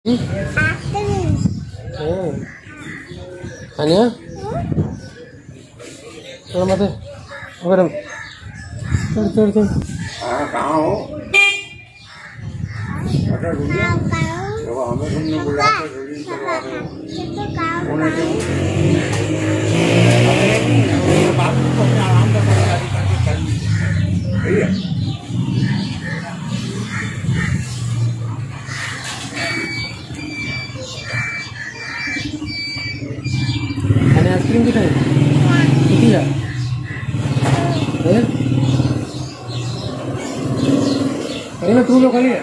Anya? Kalau mati, apa dong? Tur. कहाँ हो? अच्छा रुकिए। जब हमें तुमने बुलाया तो जल्दी करवा दो। उन्हें जो बात को अपने आराम से तैयारी करके कर लीजिए। सही है। अने आइसक्रीम कितना है? कितनी है? ना तू लोग खाली है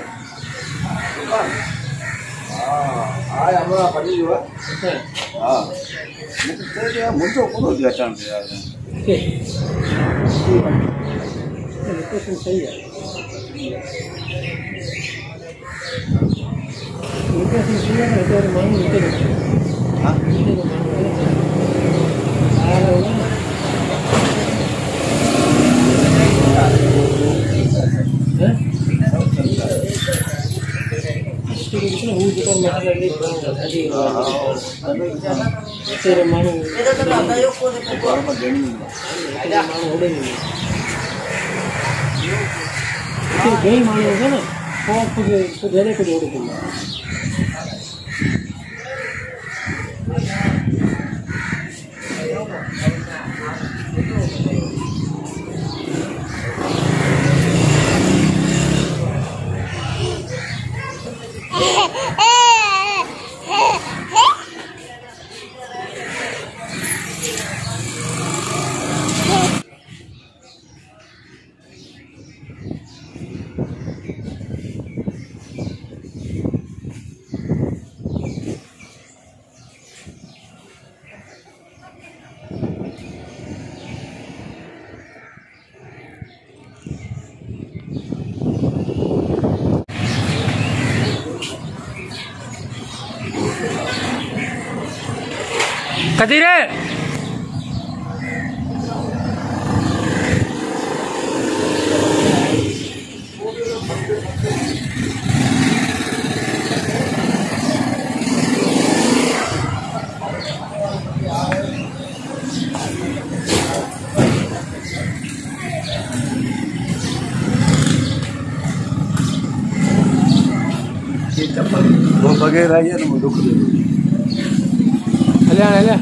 हाँ हमारा खाली हुआ हाँ मुझे कौन दिया चांस यार लोकेशन सही है लोकेशन सही है ना इधर मांग नीचे हाँ नीचे को मांग आ रहा होगा ना कितना वो जो कर मत ले तेरे मानो मेरे तो दादा यो को और मत देनी आजा मानो होड़े नहीं तो गई मानो होगा ना और कुछ देने को जोड़ दूंगा कदी रे वो वगैरह ये तो दुख दे ले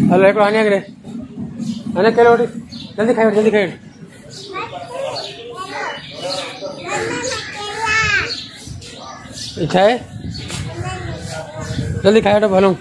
हेलो एक आने करे आने के लोड़ी जल्दी खाओ इच्छा है जल्दी खाओ तो भलो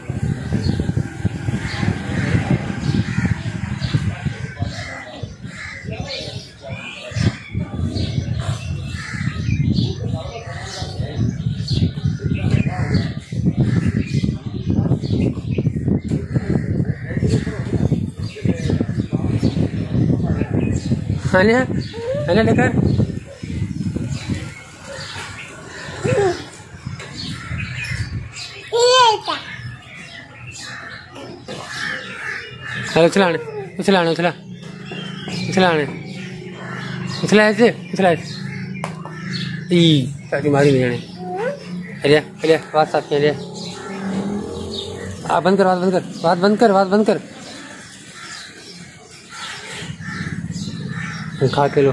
आने लेकर उछला ताकि मारी नहीं जाने अरे बात साथ में आप बंद कर खा के लो